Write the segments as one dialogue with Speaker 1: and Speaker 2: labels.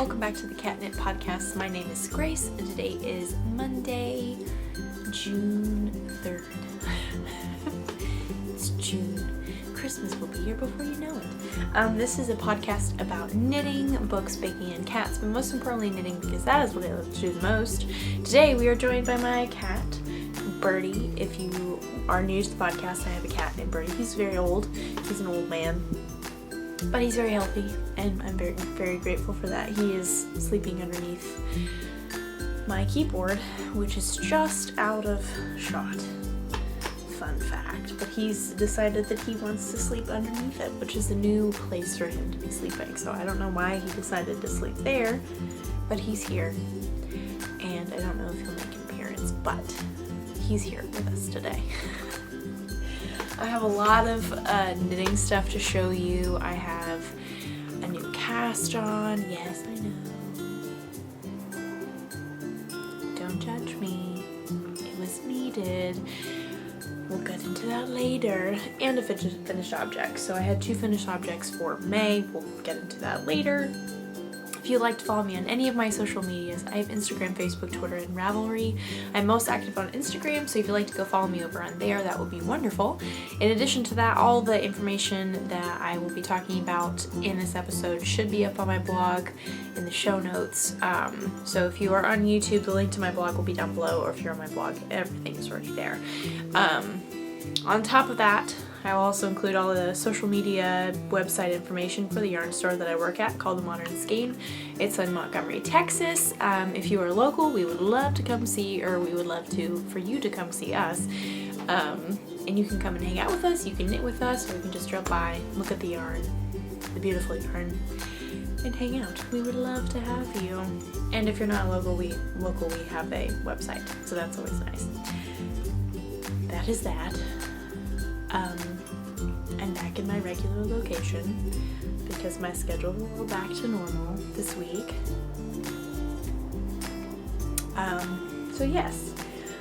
Speaker 1: welcome back to the Catnip Podcast. My name is Grace, and today is Monday, June 3rd. It's June. Christmas will be here before you know it. This is a podcast about knitting, books, baking, and cats, but most importantly knitting because that is what I love to do the most. Today we are joined by my cat, Birdie. If you are new to the podcast, I have a cat named Birdie. He's very old. He's an old man. But he's very healthy, and I'm very, very grateful for that. He is sleeping underneath my keyboard, which is just out of shot. Fun fact. But he's decided that he wants to sleep underneath it, which is a new place for him to be sleeping. So I don't know why he decided to sleep there, but he's here. And I don't know if he'll make an appearance, but he's here with us today. I have a lot of knitting stuff to show you. I have a new cast on. Yes, I know. Don't judge me. It was needed. We'll get into that later. And a finished object. So I had 2 finished objects for May. We'll get into that later. If you'd like to follow me on any of my social medias, I have Instagram, Facebook, Twitter, and Ravelry. I'm most active on Instagram, so if you'd like to go follow me over on there, that would be wonderful. In addition to that, all the information that I will be talking about in this episode should be up on my blog in the show notes. So if you are on YouTube, the link to my blog will be down below, or if you're on my blog, everything is already there. On top of that, I will also include all the social media website information for the yarn store that I work at called The Modern Skein. It's in Montgomery, Texas. If you are local, we would love to come see, or we would love for you to come see us. And you can come and hang out with us, you can knit with us, or you can just drop by, look at the yarn, the beautiful yarn, and hang out. We would love to have you. And if you're not local, we have a website, so that's always nice. That is that. I'm back in my regular location because my schedule will go back to normal this week. So yes,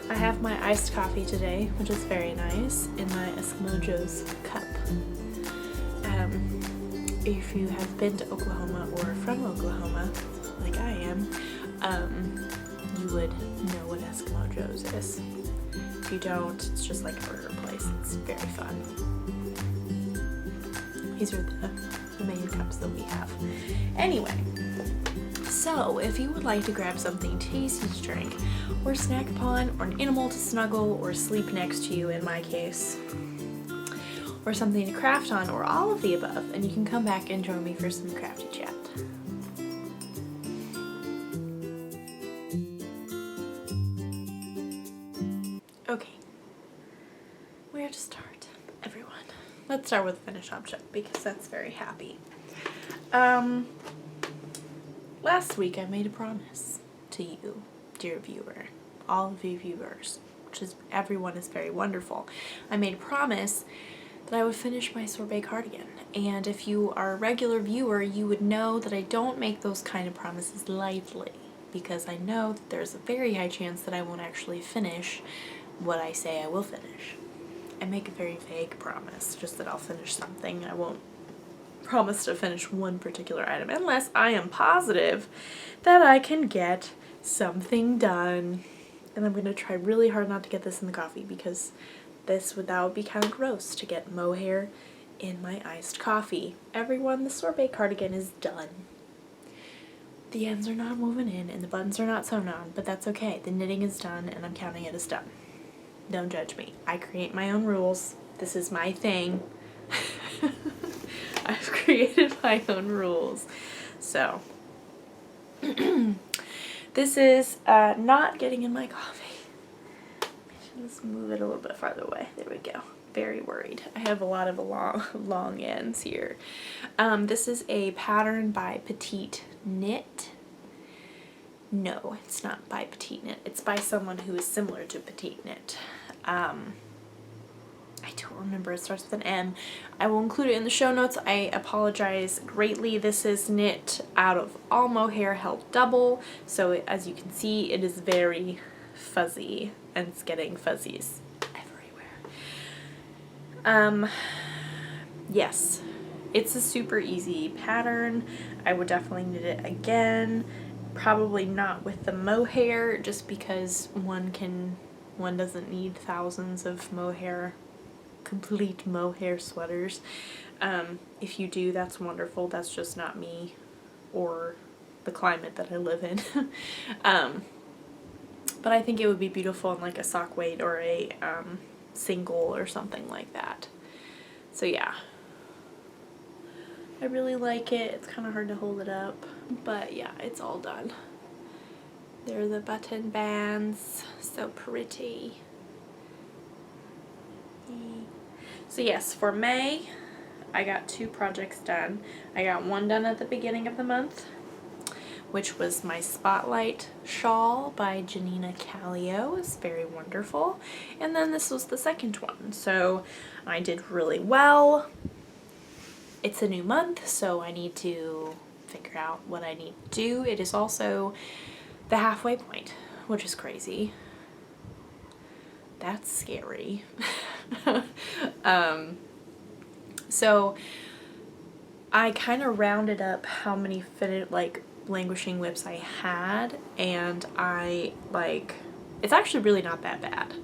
Speaker 1: I have my iced coffee today, which is very nice, in my Eskimo Joe's cup. If you have been to Oklahoma or from Oklahoma, like I am, you would know what Eskimo Joe's is. If you don't, it's just like a burger place. It's very fun. These are the main cups that we have. Anyway, so if you would like to grab something tasty to drink, or snack upon, or an animal to snuggle, or sleep next to you in my case, or something to craft on, or all of the above, and you can come back and join me for some crafty chat. Okay, where to start, everyone? Let's start with the finished object because that's very happy. Last week I made a promise to you, dear viewer, all of you viewers, which is everyone is very wonderful. I made a promise that I would finish my sorbet cardigan, and if you are a regular viewer, you would know that I don't make those kind of promises lightly because I know that there's a very high chance that I won't actually finish what I say I will finish. I make a very vague promise, just that I'll finish something. I won't promise to finish one particular item unless I am positive that I can get something done. And I'm going to try really hard not to get this in the coffee because that would be kind of gross to get mohair in my iced coffee. Everyone, the sorbet cardigan is done. The ends are not woven in and the buttons are not sewn on, but that's okay. The knitting is done and I'm counting it as done. Don't judge me. I create my own rules. This is my thing. I've created my own rules. So, this is not getting in my coffee. Let's move it a little bit farther away. There we go. Very worried. I have a lot of long ends here. This is a pattern by Petite Knit. No, it's not by Petite Knit. It's by someone who is similar to Petite Knit. I don't remember. It starts with an M. I will include it in the show notes. I apologize greatly. This is knit out of all mohair held double. So as you can see, it is very fuzzy and it's getting fuzzies everywhere. Yes, it's a super easy pattern. I would definitely knit it again. Probably not with the mohair, just because one doesn't need thousands of mohair, complete mohair sweaters. If you do, that's wonderful. That's just not me or the climate that I live in. But I think it would be beautiful in like a sock weight or a single or something like that. So yeah, I really like it. It's kind of hard to hold it up, but yeah, it's all done. There are the button bands, so pretty. So yes, for May, I got 2 projects done. I got one done at the beginning of the month, which was my Spotlight shawl by Janina Callio. It's very wonderful. And then this was the second one. So I did really well. It's a new month, so I need to figure out what I need to do. It is also the halfway point, which is crazy. That's scary. So I kind of rounded up how many languishing whips I had, and it's actually really not that bad.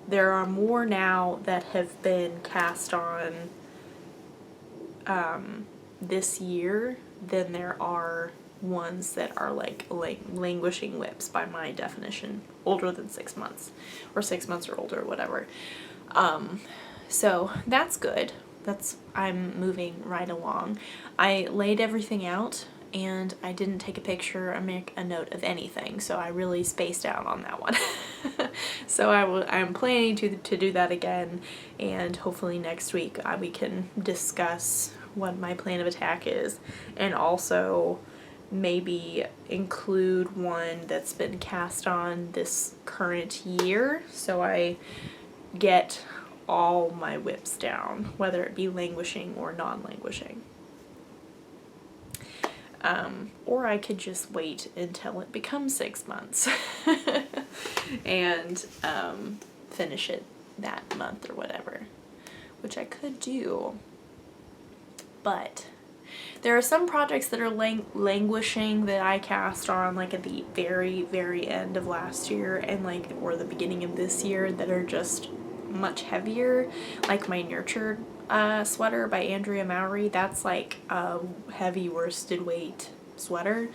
Speaker 1: There are more now that have been cast on this year than there are ones that are like languishing whips by my definition, older than 6 months or 6 months or older, whatever. So that's good. I'm moving right along. I laid everything out and I didn't take a picture or make a note of anything, so I really spaced out on that one. So I'm planning to do that again, and hopefully next week we can discuss what my plan of attack is, and also maybe include one that's been cast on this current year, so I get all my whips down, whether it be languishing or non-languishing. Or I could just wait until it becomes 6 months and finish it that month or whatever, which I could do. But there are some projects that are languishing that I cast on like at the very, very end of last year and or the beginning of this year that are just much heavier, like my Nurtured sweater by Andrea Mowry. That's like a heavy worsted weight sweater,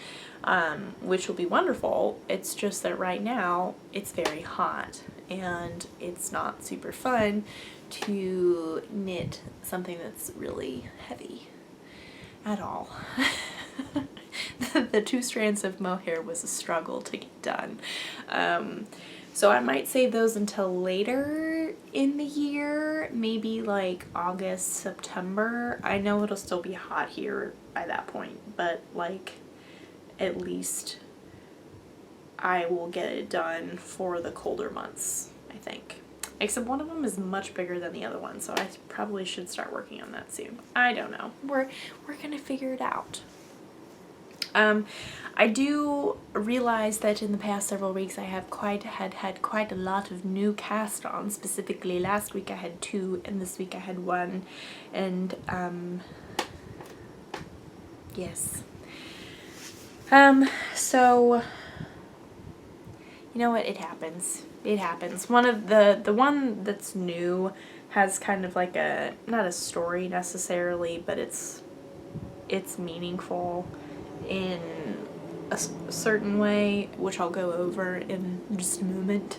Speaker 1: which will be wonderful. It's just that right now it's very hot and it's not super fun to knit something that's really heavy at all. The 2 strands of mohair was a struggle to get done. So I might save those until later in the year, maybe like August, September. I know it'll still be hot here by that point, but like at least I will get it done for the colder months, I think. Except one of them is much bigger than the other one, so I probably should start working on that soon. I don't know. We're gonna figure it out. I do realize that in the past several weeks I have had quite a lot of new cast-ons. Specifically, last week I had 2, and this week I had 1. And yes. So you know what? It happens. It happens. One of the one that's new has kind of like not a story necessarily, but it's meaningful in a certain way, which I'll go over in just a moment.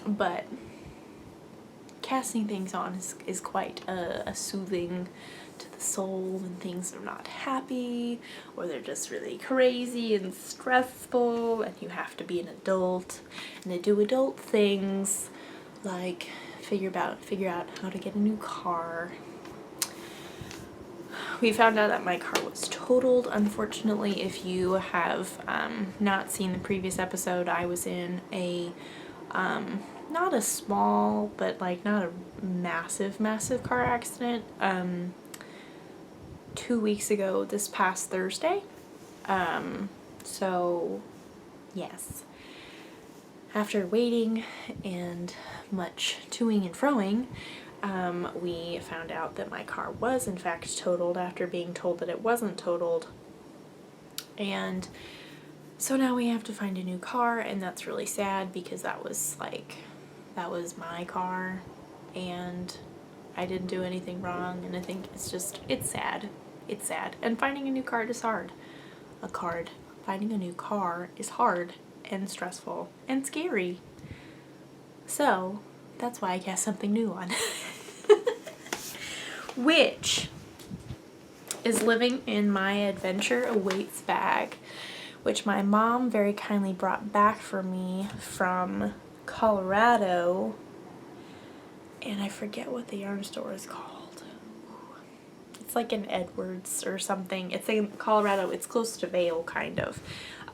Speaker 1: But casting things on is quite a soothing to the soul when things are not happy, or they're just really crazy and stressful, and you have to be an adult and to do adult things like figure out how to get a new car. We found out that my car was totaled. Unfortunately, if you have not seen the previous episode, I was in a not a small, but like not a massive car accident 2 weeks ago this past Thursday. So yes, after waiting and much toing and froing, we found out that my car was in fact totaled after being told that it wasn't totaled. And so now we have to find a new car, and that's really sad because that was my car and I didn't do anything wrong, and I think it's sad. It's sad. And finding a new car is hard. Finding a new car is hard and stressful and scary. So that's why I cast something new on. Which is living in my Adventure Awaits bag, which my mom very kindly brought back for me from Colorado, and I forget what the yarn store is called. It's like in Edwards or something. It's in Colorado. It's close to Vail, kind of.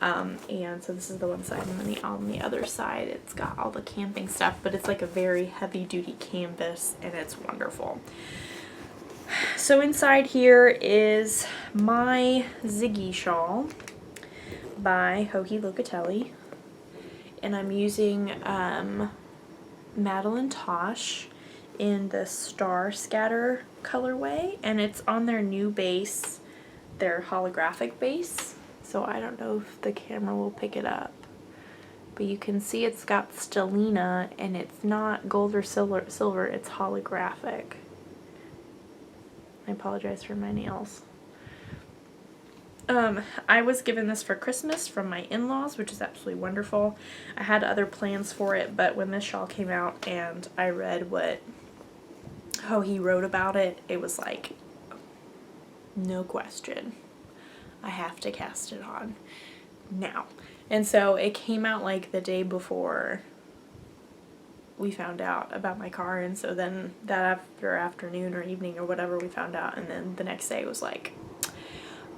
Speaker 1: And so this is the one side, and then on the other side it's got all the camping stuff, but it's like a very heavy duty canvas, and it's wonderful. So inside here is my Ziggy shawl by Joji Locatelli, and I'm using Madeline Tosh in the Star Scatter colorway, and it's on their new base, their holographic base. So I don't know if the camera will pick it up, but you can see it's got stellina, and it's not gold or silver, it's holographic. I apologize for my nails. I was given this for Christmas from my in-laws, which is absolutely wonderful. I had other plans for it, but when this shawl came out and I read how he wrote about it, it was like, no question. I have to cast it on now. And so it came out like the day before we found out about my car, and so then that afternoon or evening or whatever we found out, and then the next day was like,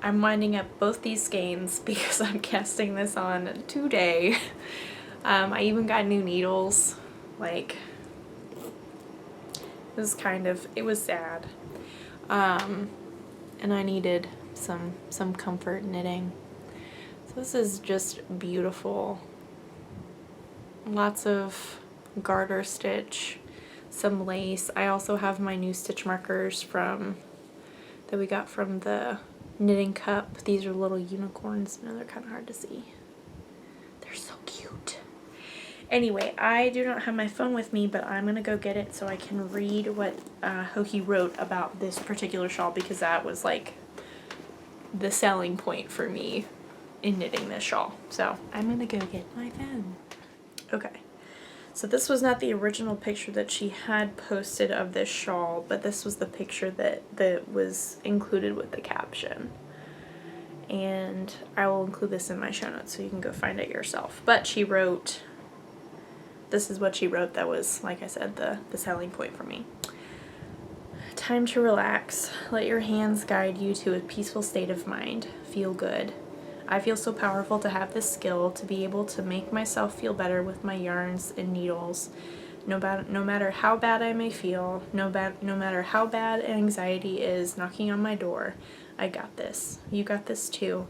Speaker 1: I'm winding up both these skeins because I'm casting this on today. I even got new needles. Like, it was sad. And I needed some comfort knitting. So this is just beautiful. Lots of garter stitch, some lace. I also have my new stitch markers that we got from the knitting cup. These are little unicorns. No, they're kind of hard to see. They're so cute. Anyway, I do not have my phone with me, but I'm gonna go get it so I can read what Joji wrote about this particular shawl, because that was like the selling point for me in knitting this shawl. So I'm gonna go get my phone. Okay. So this was not the original picture that she had posted of this shawl, but this was the picture that was included with the caption. And I will include this in my show notes so you can go find it yourself. But she wrote, this is what she wrote that was, like I said, the selling point for me. Time to relax. Let your hands guide you to a peaceful state of mind. Feel good. I feel so powerful to have this skill, to be able to make myself feel better with my yarns and needles. No matter how bad I may feel, no matter how bad anxiety is knocking on my door, I got this. You got this too.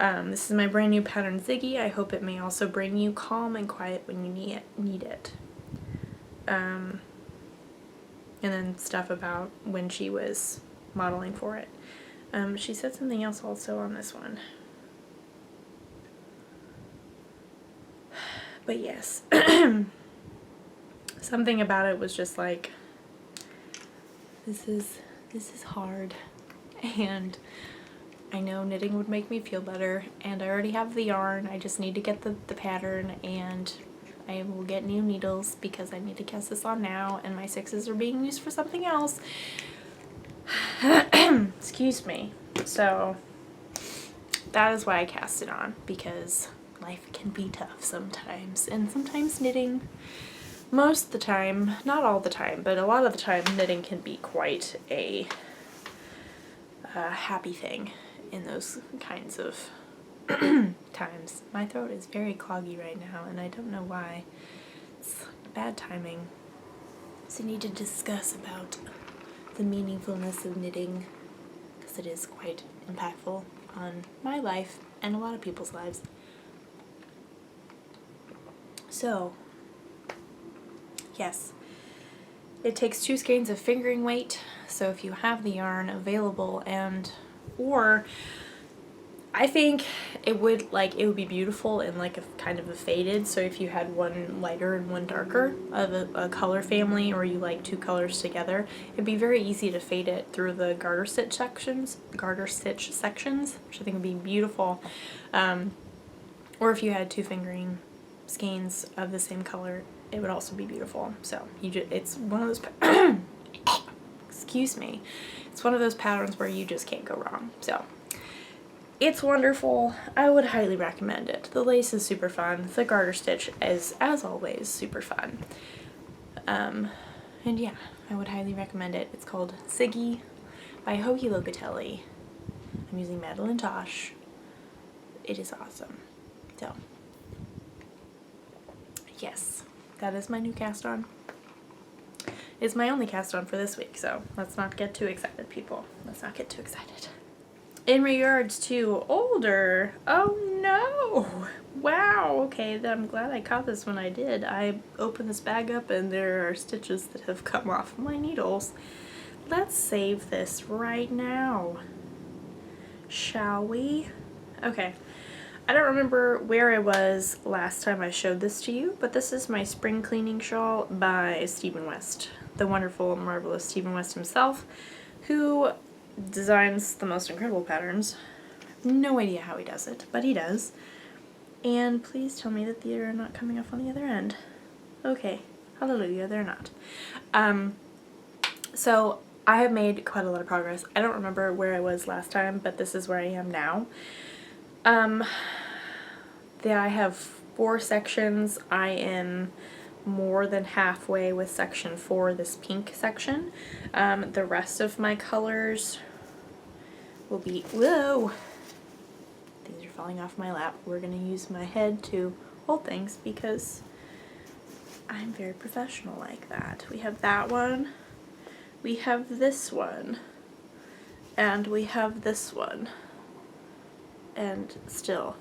Speaker 1: This is my brand new pattern Ziggy. I hope it may also bring you calm and quiet when you need it. And then stuff about when she was modeling for it. She said something else also on this one. But yes, something about it was just like, this is hard, and I know knitting would make me feel better, and I already have the yarn. I just need to get the pattern, and I will get new needles because I need to cast this on now, and my 6s are being used for something else. Excuse me. So that is why I cast it on, because life can be tough sometimes, and sometimes knitting, most of the time, not all the time, but a lot of the time, knitting can be quite a happy thing in those kinds of times. My throat is very cloggy right now, and I don't know why. It's bad timing. So I need to discuss about the meaningfulness of knitting, because it is quite impactful on my life and a lot of people's lives. So, yes, It takes 2 skeins of fingering weight, so if you have the yarn available, or I think it would be beautiful in like a kind of a faded, so if you had one lighter and one darker of a color family, or you like 2 colors together, it'd be very easy to fade it through the garter stitch sections, which I think would be beautiful. Or if you had 2 fingering skeins of the same color, it would also be beautiful. So it's one of those excuse me, it's one of those patterns where you just can't go wrong. So it's wonderful. I would highly recommend it. The lace is super fun. The garter stitch is, as always, super fun. And yeah, I would highly recommend it. It's called Ziggy by Hoagie Locatelli. I'm using Madeline Tosh. It is awesome. So yes, that is my new cast on. It's my only cast on for this week, so let's not get too excited, people. Let's not get too excited. In regards to older, oh no! Wow, okay, I'm glad I caught this when I did. I opened this bag up and there are stitches that have come off my needles. Let's save this right now, shall we? Okay, I don't remember where I was last time I showed this to you, but this is my spring cleaning shawl by Stephen West, the wonderful, marvelous Stephen West himself, who designs the most incredible patterns. No idea how he does it, but he does. And please tell me that they're not coming off on the other end. Okay, hallelujah, they're not. So I have made quite a lot of progress. I don't remember where I was last time, but this is where I am now. I have 4 sections. I am more than halfway with section 4, this pink section. The rest of my colors will be, whoa, things are falling off my lap. We're gonna use my head to hold things because I'm very professional like that. We have that one, we have this one, and we have this one, and still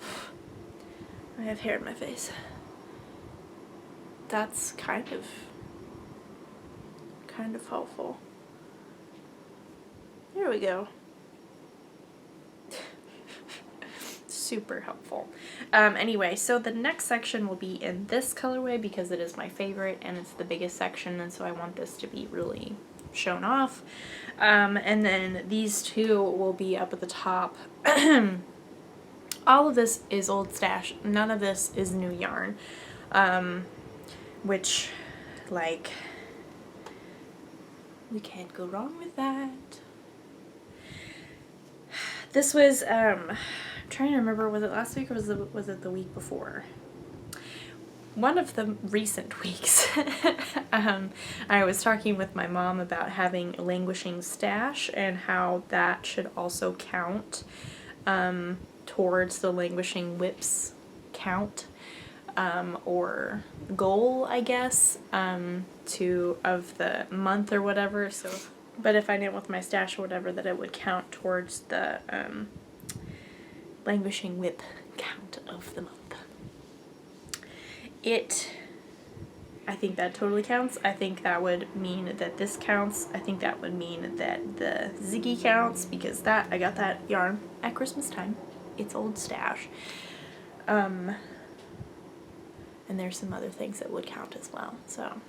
Speaker 1: I have hair in my face. That's kind of helpful. There we go. Super helpful. Anyway, so the next section will be in this colorway because it is my favorite and it's the biggest section, and so I want this to be really shown off. And then these 2 will be up at the top. All of this is old stash. None of this is new yarn. Which, like, we can't go wrong with that. This was, I'm trying to remember, was it last week or was it the week before? One of the recent weeks, I was talking with my mom about having a languishing stash and how that should also count towards the languishing whips count. Or goal, I guess, of the month or whatever. So, but if I didn't with my stash or whatever, that it would count towards the languishing whip count of the month. I think that totally counts. I think that would mean that this counts. I think that would mean that the Ziggy counts because I got that yarn at Christmas time. It's old stash. And there's some other things that would count as well. So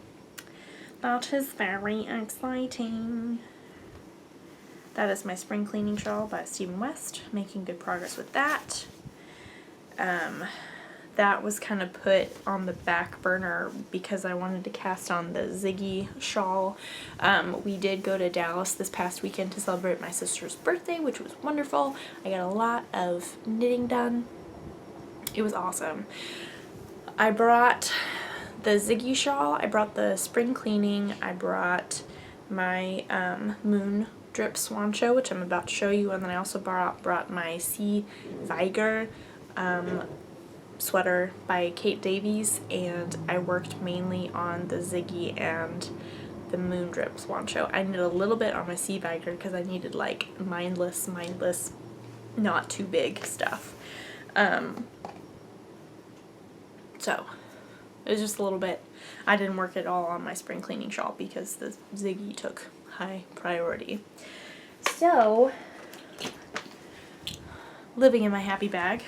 Speaker 1: that is very exciting. That is my spring cleaning shawl by Stephen West. Making good progress with that. That was kind of put on the back burner because I wanted to cast on the Ziggy shawl. We did go to Dallas this past weekend to celebrate my sister's birthday, which was wonderful. I got a lot of knitting done. It was awesome. I brought the Ziggy shawl, I brought the spring cleaning, I brought my moon drip swancho, which I'm about to show you, and then I also brought my Sea Viger sweater by Kate Davies, and I worked mainly on the Ziggy and the moon drip swancho. I knit a little bit on my Sea Viger because I needed like mindless, not too big stuff. So It was just a little bit. I didn't work at all on my spring cleaning shawl because the Ziggy took high priority. So, living in my happy bag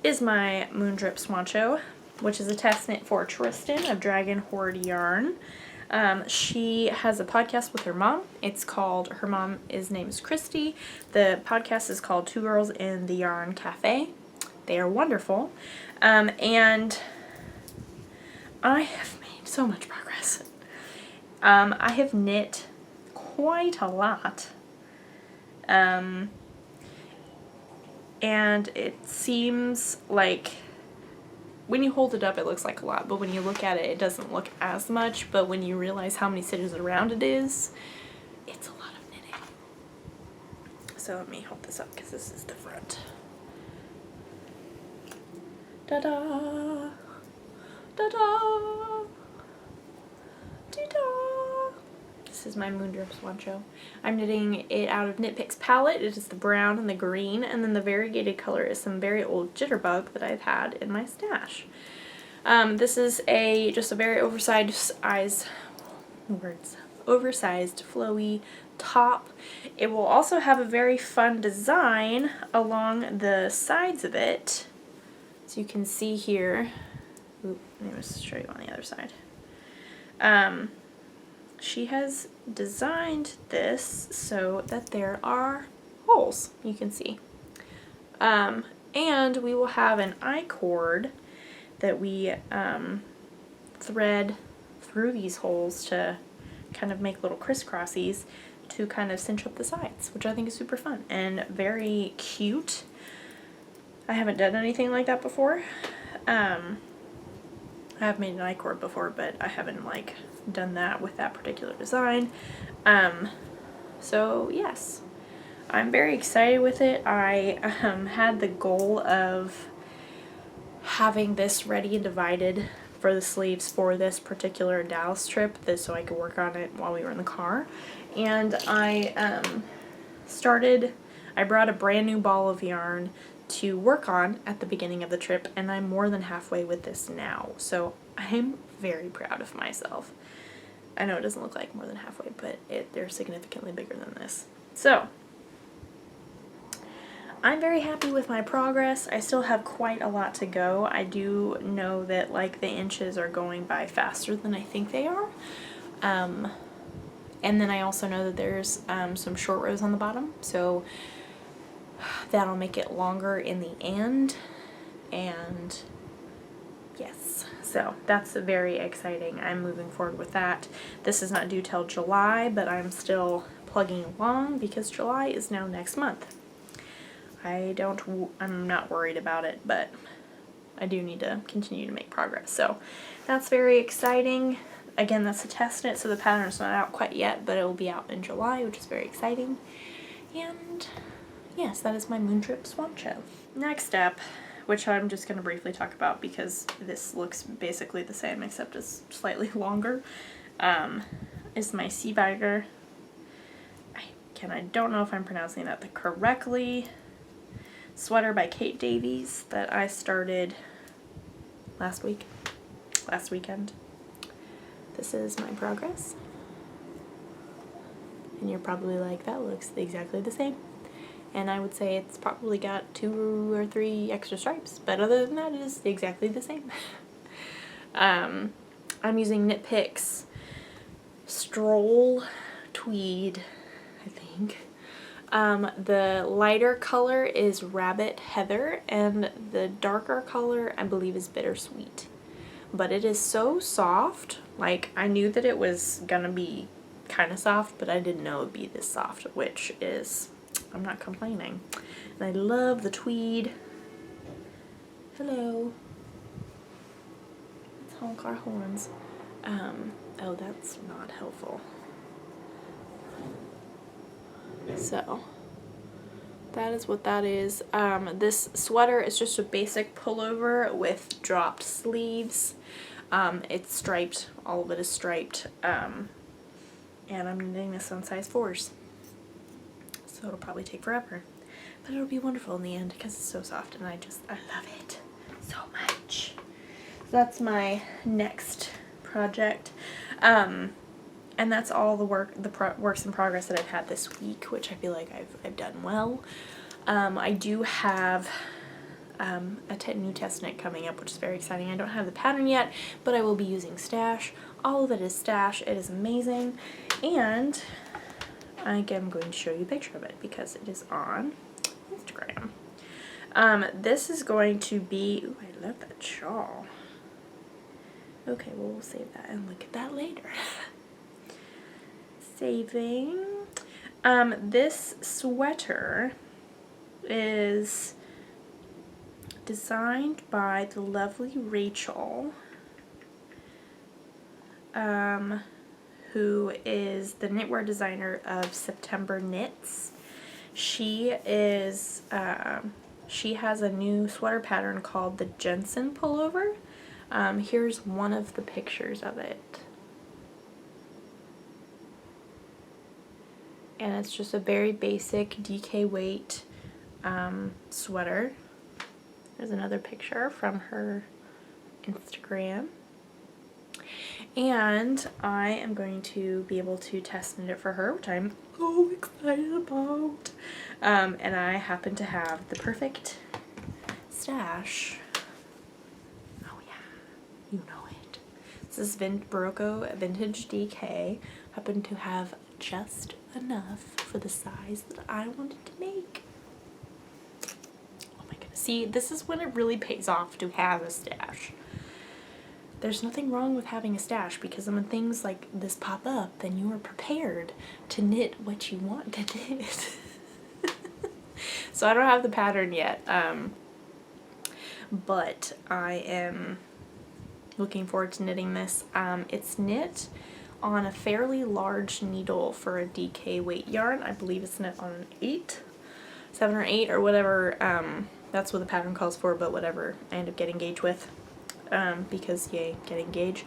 Speaker 1: is my Moondrip Swancho, which is a test knit for Tristan of Dragon Horde Yarn. She has a podcast with her mom. It's called, her mom's name is Christy. The podcast is called Two Girls in the Yarn Cafe. They are wonderful. And I have made so much progress. I have knit quite a lot. And it seems like when you hold it up, it looks like a lot, but when you look at it, it doesn't look as much. But when you realize how many stitches around it is, it's a lot of knitting. So let me hold this up because this is the front. Da-da! Da-da! Da-da! This is my Moondrip Swancho. I'm knitting it out of Knit Picks palette. It is the brown and the green, and then the variegated color is some very old Jitterbug that I've had in my stash. This is just a very oversized flowy top. It will also have a very fun design along the sides of it. So you can see here. Oop, let me just show you on the other side. She has designed this so that there are holes, you can see. And we will have an I-cord that we thread through these holes to kind of make little crisscrossies to kind of cinch up the sides, which I think is super fun and very cute. I haven't done anything like that before. I have made an I-cord before, but I haven't like done that with that particular design. So yes, I'm very excited with it. I had the goal of having this ready and divided for the sleeves for this particular Dallas trip, so I could work on it while we were in the car. And I brought a brand new ball of yarn to work on at the beginning of the trip, and I'm more than halfway with this now. So I'm very proud of myself. I know it doesn't look like more than halfway, but they're significantly bigger than this. So I'm very happy with my progress. I still have quite a lot to go. I do know that like the inches are going by faster than I think they are. And then I also know that there's some short rows on the bottom, so that'll make it longer in the end. And yes, so that's very exciting. I'm moving forward with that. This is not due till July, but I'm still plugging along because July is now next month. I'm not worried about it, but I do need to continue to make progress. So that's very exciting. Again, that's a test knit, so the pattern's not out quite yet, but it will be out in July, which is very exciting. And yes, that is my Moondrip Swancho. Next up, which I'm just going to briefly talk about because this looks basically the same except it's slightly longer, is my Sea Bagger. I don't know if I'm pronouncing that correctly. Sweater by Kate Davies that I started last weekend. This is my progress. And you're probably like, that looks exactly the same. And I would say it's probably got 2 or 3 extra stripes, but other than that, it is exactly the same. I'm using Knit Picks Stroll Tweed, I think. The lighter color is Rabbit Heather, and the darker color I believe is Bittersweet. But it is so soft. Like, I knew that it was gonna be kind of soft, but I didn't know it would be this soft, which is, I'm not complaining. And I love the tweed. Hello. Let's honk our horns. Oh, that's not helpful. So that is what that is. This sweater is just a basic pullover with dropped sleeves. It's striped, all of it is striped, and I'm knitting this on size 4s, so it'll probably take forever, but it'll be wonderful in the end because it's so soft and I love it so much. that's my next project. And that's all the works in progress that I've had this week, which I feel like I've done well. I do have a new test knit coming up, which is very exciting. I don't have the pattern yet, but I will be using Stash. All of it is Stash. It is amazing. And I am going to show you a picture of it because it is on Instagram. This is going to be, ooh, I love that shawl. Okay, well, we'll save that and look at that later. Saving. This sweater is designed by the lovely Rachel, who is the knitwear designer of September Knits. She is, she has a new sweater pattern called the Jensen pullover. Here's one of the pictures of it. And it's just a very basic DK weight sweater. There's another picture from her Instagram. And I am going to be able to test knit it for her, which I'm so excited about. And I happen to have the perfect stash. Oh yeah, you know it. This is Barocco Vintage DK. Happen to have just enough for the size that I wanted to make. Oh my goodness. See, this is when it really pays off to have a stash. There's nothing wrong with having a stash, because when things like this pop up, then you are prepared to knit what you want to knit. So I don't have the pattern yet, but I am looking forward to knitting this. It's knit on a fairly large needle for a DK weight yarn. I believe it's knit on an 7 or 8 or whatever. That's what the pattern calls for, but whatever I end up getting gauge with. Because yay, getting gauge.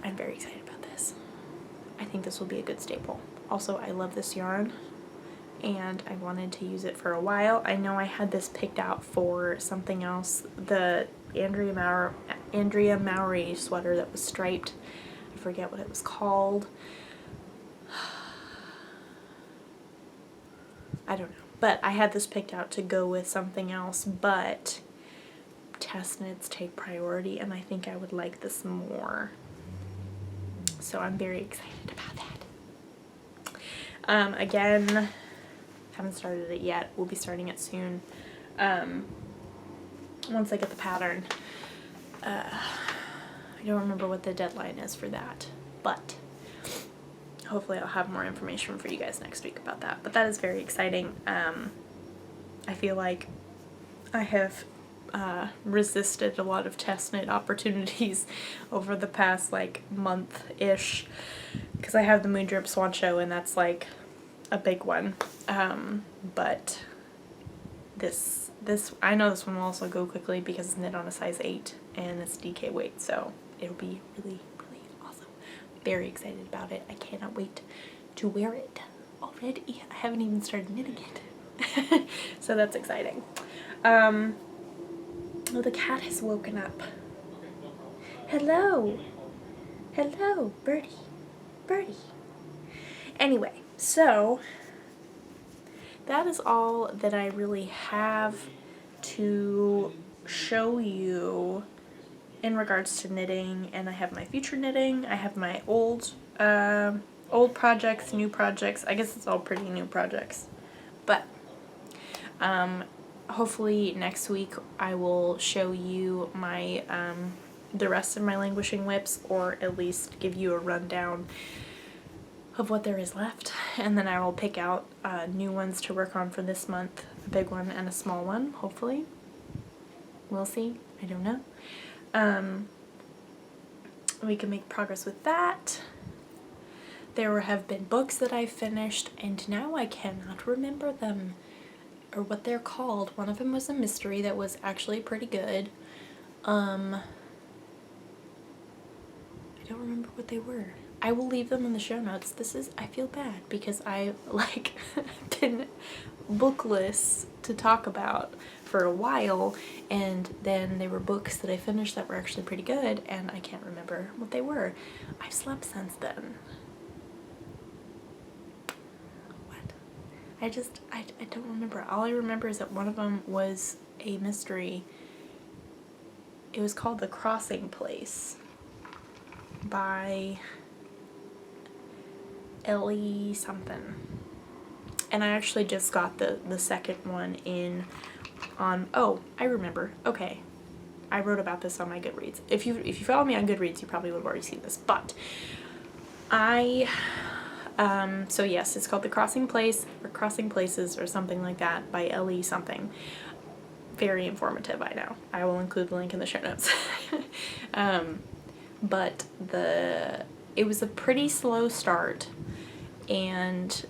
Speaker 1: I'm very excited about this. I think this will be a good staple. Also, I love this yarn and I wanted to use it for a while. I know I had this picked out for something else, the Andrea Mowry sweater that was striped. I forget what it was called. I don't know, but I had this picked out to go with something else, but test knits take priority and I think I would like this more. So I'm very excited about that. Again, haven't started it yet. We'll be starting it soon. Once I get the pattern. I don't remember what the deadline is for that, but hopefully I'll have more information for you guys next week about that. But that is very exciting. I feel like I have resisted a lot of test knit opportunities over the past like month-ish, because I have the Moon Drip Swan Show and that's like a big one. But this I know this one will also go quickly because it's knit on a size 8 and it's DK weight, so it'll be really, really awesome. Very excited about it. I cannot wait to wear it already. I haven't even started knitting it. So that's exciting. Oh, the cat has woken up. Hello. Hello, Birdie. Birdie. Anyway, so that is all that I really have to show you in regards to knitting, and I have my future knitting. I have my old projects, new projects. I guess it's all pretty new projects, but hopefully next week I will show you my the rest of my languishing whips, or at least give you a rundown of what there is left, and then I will pick out new ones to work on for this month, a big one and a small one, hopefully. We'll see. I don't know. We can make progress with that. There have been books that I've finished, and now I cannot remember them or what they're called. One of them was a mystery that was actually pretty good. I don't remember what they were. I will leave them in the show notes. I feel bad because I like been book lists to talk about for a while, and then there were books that I finished that were actually pretty good, and I can't remember what they were. I've slept since then. What? I don't remember. All I remember is that one of them was a mystery. It was called The Crossing Place by Ellie something. And I actually just got the second one in on, oh, I remember. Okay. I wrote about this on my Goodreads. If you follow me on Goodreads, you probably would have already seen this. But so yes, it's called The Crossing Place or Crossing Places or something like that by Ellie something. Very informative, I know. I will include the link in the show notes. But it was a pretty slow start, and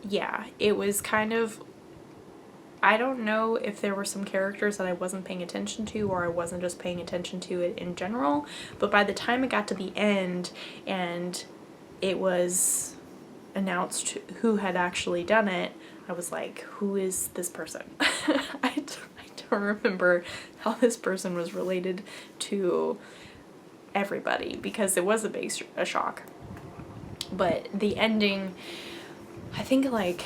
Speaker 1: yeah, it was kind of, I don't know if there were some characters that I wasn't paying attention to, or I wasn't just paying attention to it in general, but by the time it got to the end and it was announced who had actually done it, I was like, who is this person? I don't remember how this person was related to everybody, because it was a shock. But the ending, I think like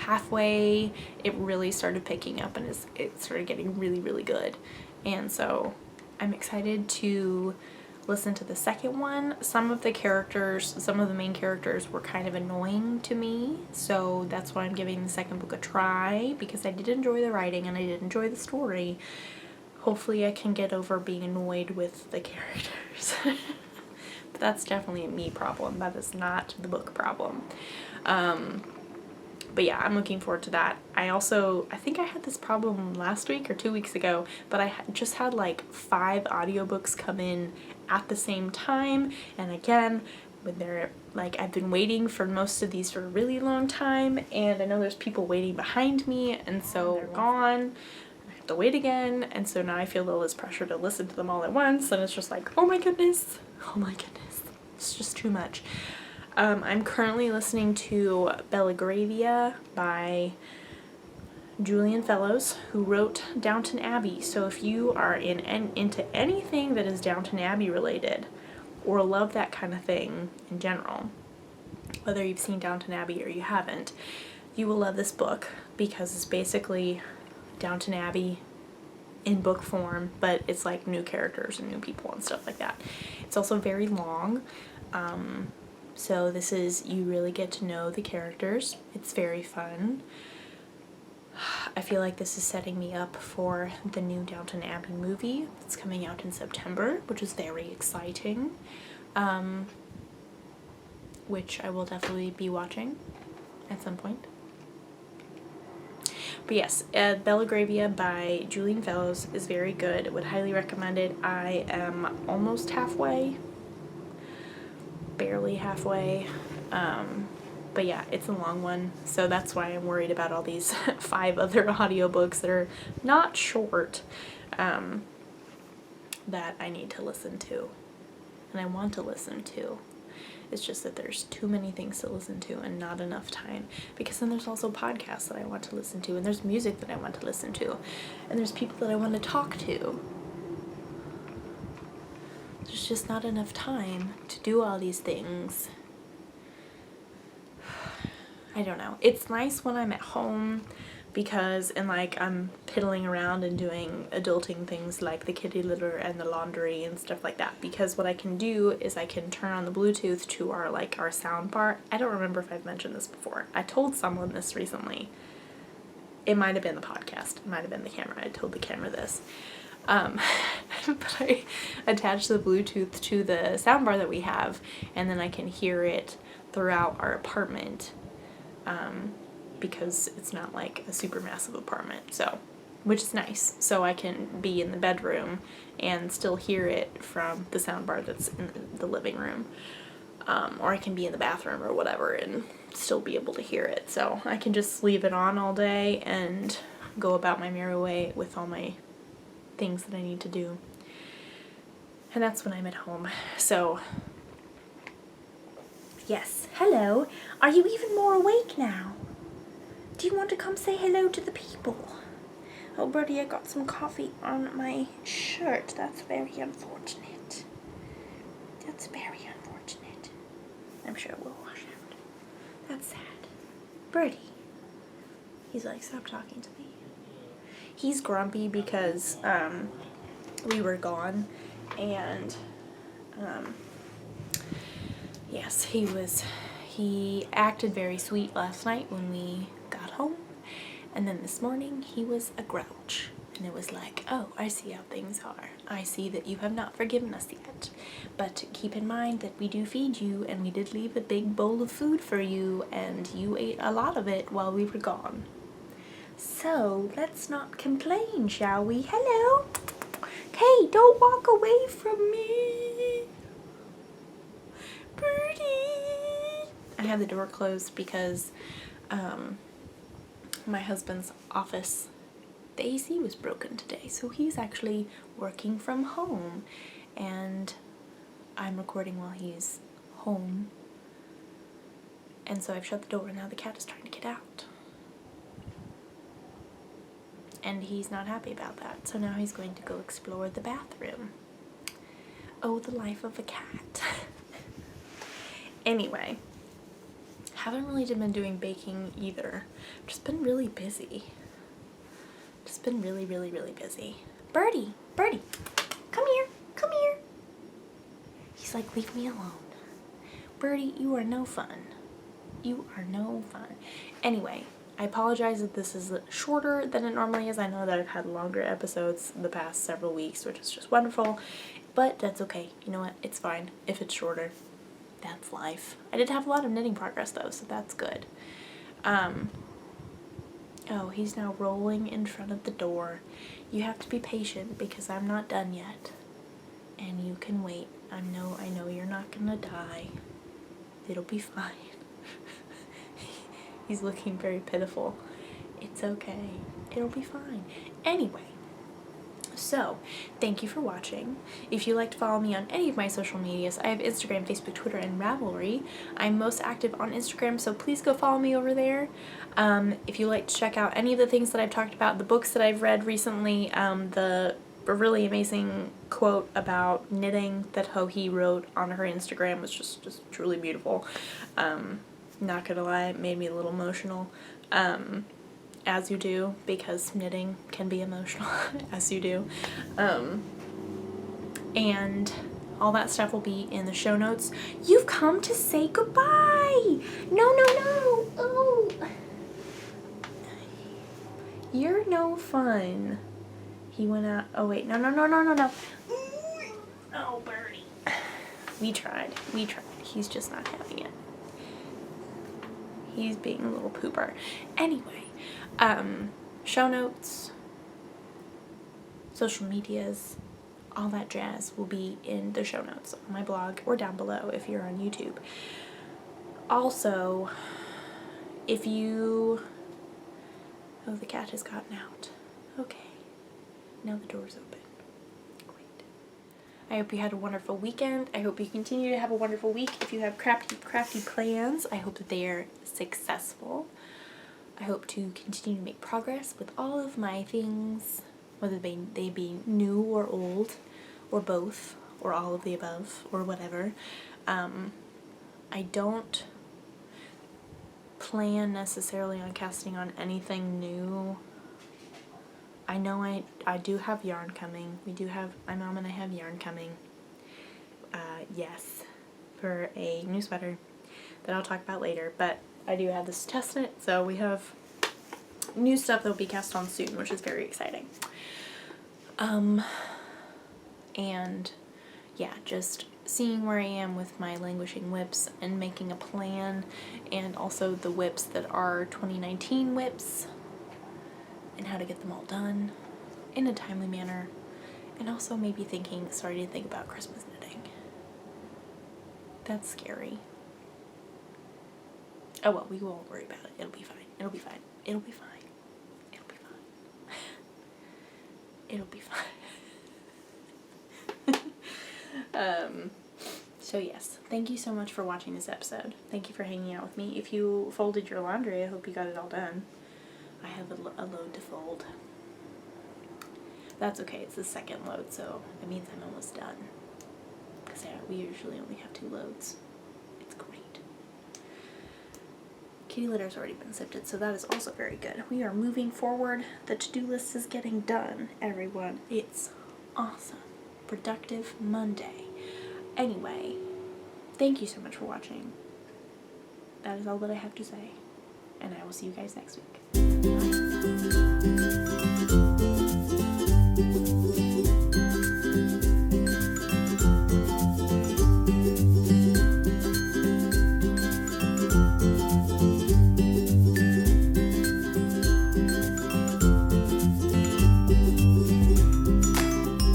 Speaker 1: halfway it really started picking up, and it started getting really, really good. And so I'm excited to listen to the second one. Some of the main characters were kind of annoying to me, so that's why I'm giving the second book a try, because I did enjoy the writing and I did enjoy the story. Hopefully I can get over being annoyed with the characters. But that's definitely a me problem. That is not the book problem. But yeah, I'm looking forward to that. I think I had this problem last week or 2 weeks ago, but I just had like 5 audiobooks come in at the same time. And again, when they're like, I've been waiting for most of these for a really long time, and I know there's people waiting behind me, and so they're gone. I have to wait again, and so now I feel a little this pressure to listen to them all at once, and it's just like, oh my goodness, it's just too much. I'm currently listening to Belgravia by Julian Fellows, who wrote Downton Abbey. So if you are into anything that is Downton Abbey related, or love that kind of thing in general, whether you've seen Downton Abbey or you haven't, you will love this book, because it's basically Downton Abbey in book form, but it's like new characters and new people and stuff like that. It's also very long. So you really get to know the characters. It's very fun. I feel like this is setting me up for the new Downton Abbey movie. It's coming out in September, which is very exciting. Which I will definitely be watching at some point. But yes, Belgravia by Julian Fellows is very good. I would highly recommend it. I am almost halfway. Barely halfway. But yeah, it's a long one, so that's why I'm worried about all these 5 other audiobooks that are not short, that I need to listen to, and I want to listen to. It's just that there's too many things to listen to and not enough time, because then there's also podcasts that I want to listen to, and there's music that I want to listen to, and there's people that I want to talk to. There's just not enough time to do all these things. I don't know. It's nice when I'm at home, because, and like, I'm piddling around and doing adulting things like the kitty litter and the laundry and stuff like that, because what I can do is I can turn on the Bluetooth to our sound bar. I don't remember if I've mentioned this before. I told someone this recently. It might have been the podcast. It might have been the camera. I told the camera this. But I attach the Bluetooth to the soundbar that we have, and then I can hear it throughout our apartment, because it's not like a super massive apartment, so, which is nice. So I can be in the bedroom and still hear it from the soundbar that's in the living room, or I can be in the bathroom or whatever and still be able to hear it. So I can just leave it on all day and go about my merry way with all my things that I need to do. And that's when I'm at home. So, yes. Hello. Are you even more awake now? Do you want to come say hello to the people? Oh, Birdie, I got some coffee on my shirt. That's very unfortunate. That's very unfortunate. I'm sure it will wash out. That's sad. Birdie. He's like, stop talking to me. He's grumpy because we were gone, and yes, he acted very sweet last night when we got home, and then this morning he was a grouch, and it was like, oh, I see how things are. I see that you have not forgiven us yet, but keep in mind that we do feed you, and we did leave a big bowl of food for you, and you ate a lot of it while we were gone. So let's not complain, shall we? Hello? Hey, don't walk away from me. Birdie. I had the door closed because my husband's office, the AC was broken today, so he's actually working from home, and I'm recording while he's home, and so I've shut the door, and now the cat is trying to get out. And he's not happy about that, so now he's going to go explore the bathroom. Oh, the life of a cat. Anyway, haven't really been doing baking either. Just been really busy. Just been really, really, really busy. Birdie, Birdie, come here, come here. He's like, leave me alone. Birdie, you are no fun. You are no fun. Anyway, I apologize that this is shorter than it normally is. I know that I've had longer episodes the past several weeks, which is just wonderful, but that's okay. You know what? It's fine if it's shorter. That's life. I did have a lot of knitting progress though, so that's good. Oh, he's now rolling in front of the door. You have to be patient because I'm not done yet. And you can wait. I know you're not gonna die. It'll be fine. He's looking very pitiful. It's okay. It'll be fine. Anyway, so thank you for watching. If you'd like to follow me on any of my social medias, I have Instagram, Facebook, Twitter, and Ravelry. I'm most active on Instagram, so please go follow me over there. If you'd like to check out any of the things that I've talked about, the books that I've read recently, the really amazing quote about knitting that Ho-Hee wrote on her Instagram was just truly beautiful. Not gonna lie, it made me a little emotional, as you do, because knitting can be emotional, as you do, and all that stuff will be in the show notes. You've come to say goodbye! No, no, no! Oh! You're no fun. He went out. Oh, wait. No, no, no, no, no, no. Oh, Birdie. We tried. We tried. He's just not having it. He's being a little pooper. Anyway, show notes, social medias, all that jazz will be in the show notes on my blog or down below if you're on YouTube. Also, if you... Oh, the cat has gotten out. Okay. Now the door's open. Great. I hope you had a wonderful weekend. I hope you continue to have a wonderful week. If you have crafty plans, I hope that they are successful. I hope to continue to make progress with all of my things, whether they be new or old, or both, or all of the above, or whatever. I don't plan necessarily on casting on anything new. I know I do have yarn coming. My mom and I have yarn coming. Yes, for a new sweater that I'll talk about later, but I do have this test knit, so we have new stuff that will be cast on soon, which is very exciting. And yeah, just seeing where I am with my languishing whips and making a plan, and also the whips that are 2019 whips and how to get them all done in a timely manner, and also maybe starting to think about Christmas knitting. That's scary. Oh well, we won't worry about it. It'll be fine. It'll be fine. It'll be fine. It'll be fine. It'll be fine. So yes, thank you so much for watching this episode. Thank you for hanging out with me. If you folded your laundry, I hope you got it all done. I have a load to fold. That's okay, it's the second load, so it means I'm almost done. Because we usually only have 2 loads. It's great. Kitty litter's already been sifted, so that is also very good. We are moving forward. The to-do list is getting done, everyone. It's awesome. Productive Monday. Anyway, thank you so much for watching. That is all that I have to say. And I will see you guys next week. Bye.